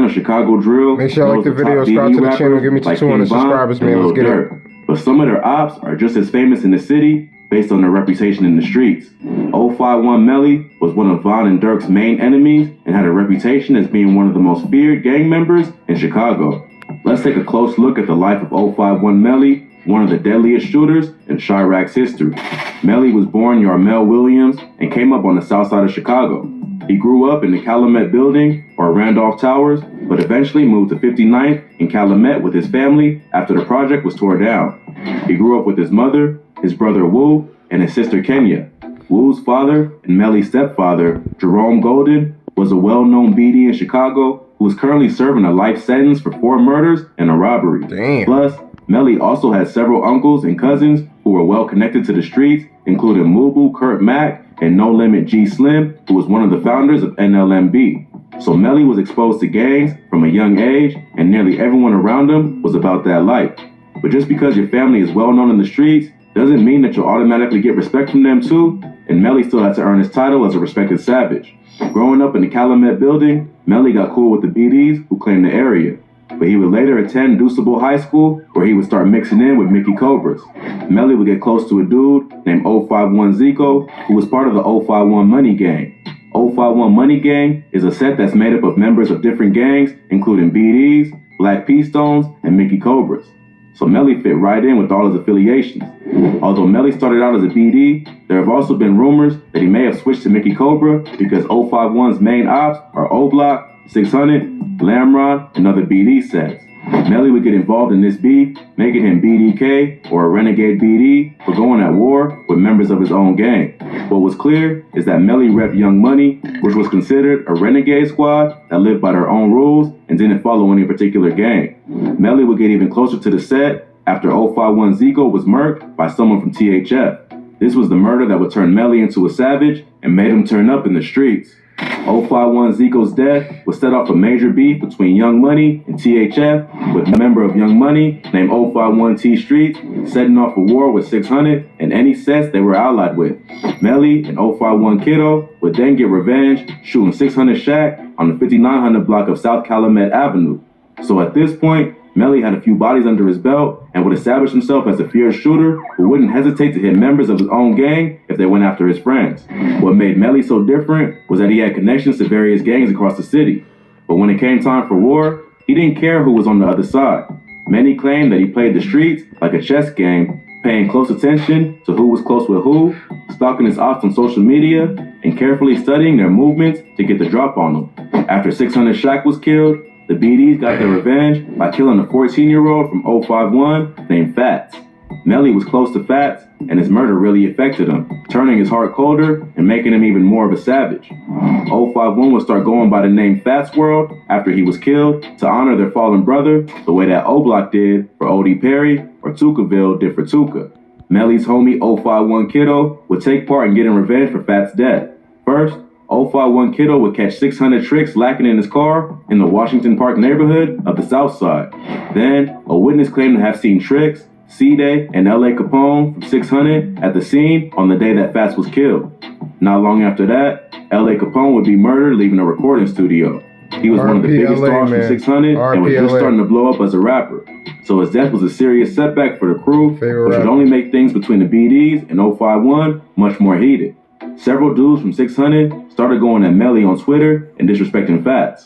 fan of Chicago drill, make sure you like the video, subscribe to the channel, get me to 200 subscribers, man. Let's get it. But some of their ops are just as famous in the city based on their reputation in the streets. 051 Melly was one of Von and Dirk's main enemies and had a reputation as being one of the most feared gang members in Chicago. Let's take a close look at the life of 051 Melly, one of the deadliest shooters in Chiraq's history. Melly was born Yarmel Williams and came up on the south side of Chicago. He grew up in the Calumet building, or Randolph Towers, but eventually moved to 59th in Calumet with his family after the project was torn down. He grew up with his mother, his brother Wu, and his sister Kenya. Wu's father and Melly's stepfather, Jerome Golden, was a well-known BD in Chicago who is currently serving a life sentence for 4 murders and a robbery. Damn. Plus, Melly also had several uncles and cousins who were well connected to the streets, including Mubu Kurt Mack and No Limit G Slim, who was one of the founders of NLMB. So Melly was exposed to gangs from a young age, and nearly everyone around him was about that life. But just because your family is well known in the streets doesn't mean that you'll automatically get respect from them too, and Melly still had to earn his title as a respected savage. Growing up in the Calumet building, Melly got cool with the BDs who claimed the area. But he would later attend Deuceable High School, where he would start mixing in with Mickey Cobras. Melly would get close to a dude named 051 Zico, who was part of the 051 Money Gang. 051 Money Gang is a set that's made up of members of different gangs, including BDs, Black P Stones, and Mickey Cobras. So Melly fit right in with all his affiliations. Although Melly started out as a BD, there have also been rumors that he may have switched to Mickey Cobra because 051's main ops are O-Block, 600, Lamron, and other BD sets. Melly would get involved in this beef, making him BDK, or a renegade BD, for going at war with members of his own gang. What was clear is that Melly repped Young Money, which was considered a renegade squad that lived by their own rules and didn't follow any particular gang. Melly would get even closer to the set after 051 Zico was murked by someone from THF. This was the murder that would turn Melly into a savage and made him turn up in the streets. 051 Zico's death would set off a major beef between Young Money and THF, with a member of Young Money named 051 T Streets setting off a war with 600 and any sets they were allied with. Melly and 051 Kiddo would then get revenge, shooting 600 Shaq on the 5900 block of South Calumet Avenue. So at this point, Melly had a few bodies under his belt and would establish himself as a fierce shooter who wouldn't hesitate to hit members of his own gang if they went after his friends. What made Melly so different was that he had connections to various gangs across the city. But when it came time for war, he didn't care who was on the other side. Many claimed that he played the streets like a chess game, paying close attention to who was close with who, stalking his ops on social media, and carefully studying their movements to get the drop on them. After 600 Shaq was killed, the BDs got their revenge by killing a 14-year-old from 051 named Fats. Melly was close to Fats, and his murder really affected him, turning his heart colder and making him even more of a savage. 051 would start going by the name Fats World after he was killed to honor their fallen brother the way that O-Block did for O.D. Perry or Tukaville did for Tuka. Melly's homie 051 Kiddo would take part in getting revenge for Fats' death. First, 051 Kiddo would catch 600 tricks lacking in his car in the Washington Park neighborhood of the South Side. Then, a witness claimed to have seen Tricks, C-Day, and L.A. Capone from 600 at the scene on the day that Fats was killed. Not long after that, L.A. Capone would be murdered leaving a recording studio. He was one of the biggest stars from 600 and was just starting to blow up as a rapper. So his death was a serious setback for the crew, which would only make things between the BDs and 051 much more heated. Several dudes from 600 started going at Melly on Twitter and disrespecting Fats.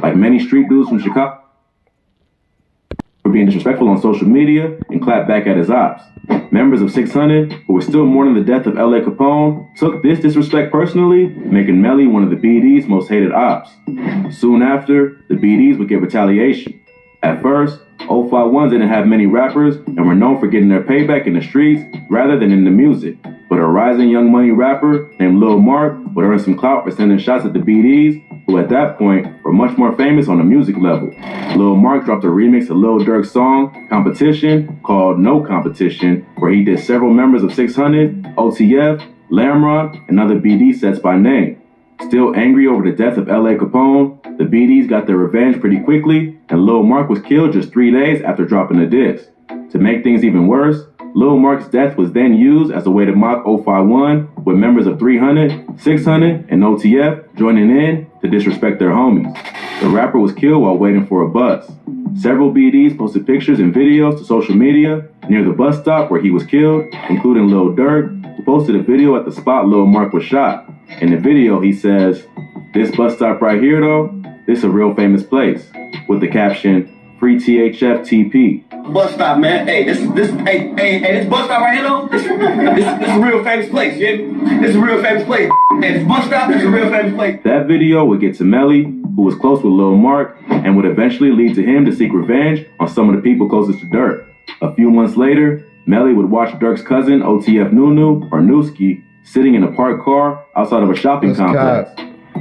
Like many street dudes from Chicago, were being disrespectful on social media and clapped back at his ops. Members of 600, who were still mourning the death of L.A. Capone, took this disrespect personally, making Melly one of the BD's most hated ops. Soon after, the BDs would get retaliation. At first, 051 didn't have many rappers and were known for getting their payback in the streets rather than in the music. But a rising Young Money rapper named Lil Mark would earn some clout for sending shots at the BDs, who at that point were much more famous on the music level. Lil Mark dropped a remix of Lil Durk's song, Competition, called No Competition, where he did several members of 600, OTF, Lamron, and other BD sets by name. Still angry over the death of L.A. Capone, the BDs got their revenge pretty quickly, and Lil Mark was killed just 3 days after dropping the diss. To make things even worse, Lil Mark's death was then used as a way to mock 051, with members of 300, 600, and OTF joining in to disrespect their homies. The rapper was killed while waiting for a bus. Several BDs posted pictures and videos to social media near the bus stop where he was killed, including Lil Durk, who posted a video at the spot Lil Mark was shot. In the video, he says, "This bus stop right here, though, this is a real famous place," with the caption, "Free THF TP." Bus stop, man. Hey, this bus stop right here, though. This is a real famous place, yeah. This is a real famous place. Hey, this bus stop is a real famous place. That video would get to Melly, who was close with Lil Mark, and would eventually lead to him to seek revenge on some of the people closest to Durk. A few months later, Melly would watch Durk's cousin, OTF Nunu, or Nooski, sitting in a parked car outside of a shopping complex.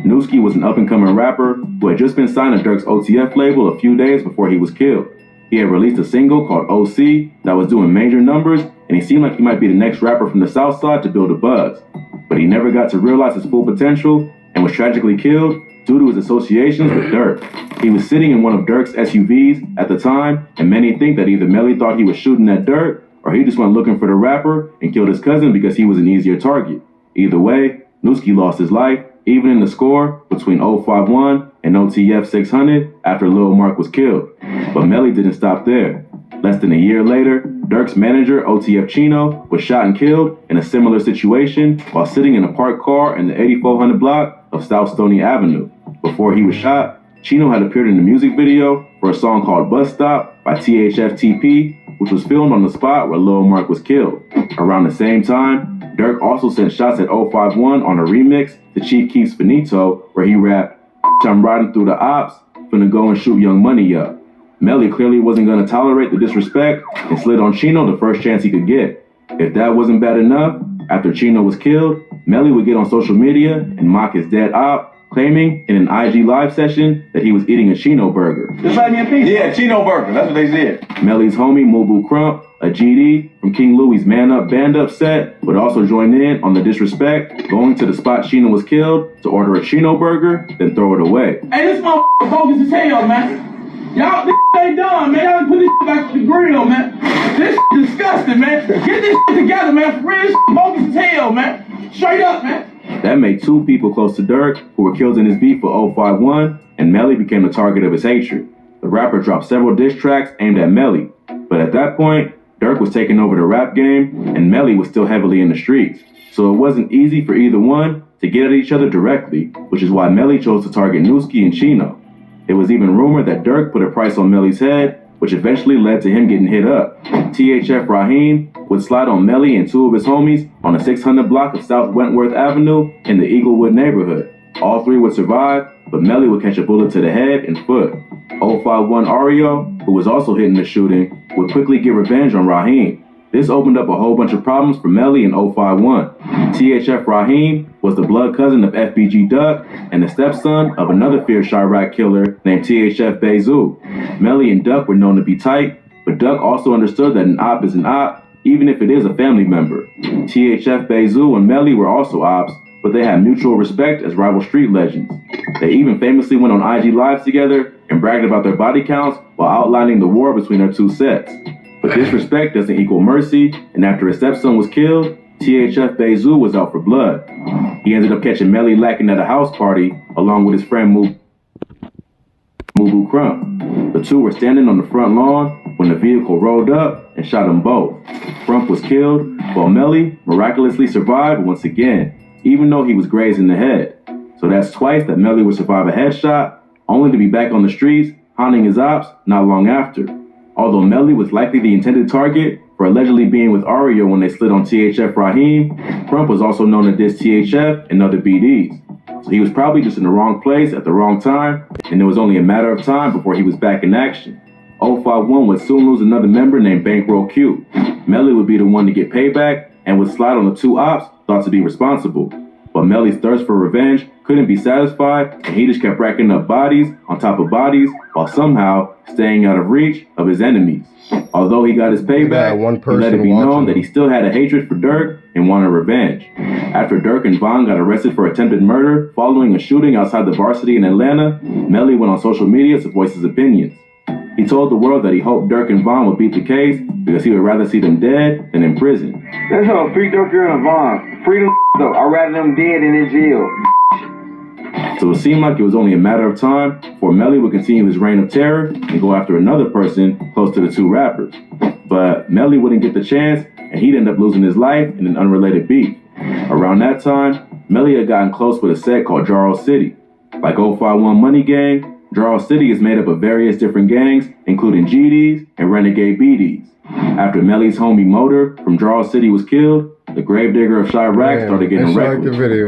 Nooski was an up-and-coming rapper who had just been signed to Durk's OTF label a few days before he was killed. He had released a single called OC that was doing major numbers, and he seemed like he might be the next rapper from the South Side to build a buzz. But he never got to realize his full potential and was tragically killed due to his associations with Durk. He was sitting in one of Durk's SUVs at the time, and many think that either Melly thought he was shooting at Durk, or he just went looking for the rapper and killed his cousin because he was an easier target. Either way, Nooski lost his life, even in the score between 051 and OTF 600 after Lil Mark was killed. But Melly didn't stop there. Less than a year later, Durk's manager, OTF Chino, was shot and killed in a similar situation while sitting in a parked car in the 8400 block of South Stony Avenue. Before he was shot, Chino had appeared in a music video for a song called Bus Stop by THF TP, which was filmed on the spot where Lil Mark was killed. Around the same time, Durk also sent shots at 051 on a remix to Chief Keef's Finito, where he rapped, "I'm riding through the ops, finna go and shoot Young Money up." Melly clearly wasn't gonna tolerate the disrespect and slid on Chino the first chance he could get. If that wasn't bad enough, after Chino was killed, Melly would get on social media and mock his dead op, claiming in an IG live session that he was eating a Chino burger. Just like me a piece. Yeah, Chino burger. That's what they said. Melly's homie, Mubu Crump, a GD from King Louie's Man Up Band Up set, would also join in on the disrespect, going to the spot Chino was killed to order a Chino burger, then throw it away. Hey, this motherfucker bogus as hell, man. Y'all, this ain't done, man. Y'all put this back on the grill, man. This disgusting, man. Get this together, man. For real, this bogus as hell, man. Straight up, man. That made two people close to Durk who were killed in his beef with 051, and Melly became the target of his hatred. The rapper dropped several diss tracks aimed at Melly, but at that point, Durk was taking over the rap game, and Melly was still heavily in the streets. So it wasn't easy for either one to get at each other directly, which is why Melly chose to target Nooski and Chino. It was even rumored that Durk put a price on Melly's head, which eventually led to him getting hit up. THF Raheem would slide on Melly and two of his homies on a 600 block of South Wentworth Avenue in the Eaglewood neighborhood. All three would survive, but Melly would catch a bullet to the head and foot. 051 Ario, who was also hit in the shooting, would quickly get revenge on Raheem. This opened up a whole bunch of problems for Melly and 051. THF Raheem was the blood cousin of FBG Duck and the stepson of another fierce Charq killer named THF Bezu. Melly and Duck were known to be tight, but Duck also understood that an op is an op, even if it is a family member. THF Bezu and Melly were also ops, but they had mutual respect as rival street legends. They even famously went on IG Lives together and bragged about their body counts while outlining the war between their two sets. But disrespect doesn't equal mercy, and after his stepson was killed, THF Bezu was out for blood. He ended up catching Melly lacking at a house party along with his friend Mubu Crump. The two were standing on the front lawn when the vehicle rolled up and shot them both. Crump was killed, while Melly miraculously survived once again, even though he was grazed in the head. So that's twice that Melly would survive a headshot, only to be back on the streets, haunting his ops not long after. Although Melly was likely the intended target for allegedly being with Ario when they slid on THF Raheem, Crump was also known to diss THF and other BDs. So he was probably just in the wrong place at the wrong time, and it was only a matter of time before he was back in action. 051 would soon lose another member named Bankroll Q. Melly would be the one to get payback and would slide on the two ops thought to be responsible. But Melly's thirst for revenge couldn't be satisfied, and he just kept racking up bodies on top of bodies while somehow staying out of reach of his enemies. Although he got his payback, he let it be known that he still had a hatred for Durk and wanted revenge. After Durk and Von got arrested for attempted murder following a shooting outside the Varsity in Atlanta, Melly went on social media to voice his opinions. He told the world that he hoped Durk and Von would beat the case because he would rather see them dead than in prison. That's all. Free Durk and Von. Freedom though. I'd rather them dead than in jail. So it seemed like it was only a matter of time before Melly would continue his reign of terror and go after another person close to the two rappers. But Melly wouldn't get the chance, and he'd end up losing his life in an unrelated beef. Around that time, Melly had gotten close with a set called Jarl City. Like 051 Money Gang, Jarl City is made up of various different gangs, including GDs and Renegade BDs. After Melly's homie Motor from Jarl City was killed, the gravedigger of Chirac started getting reckless.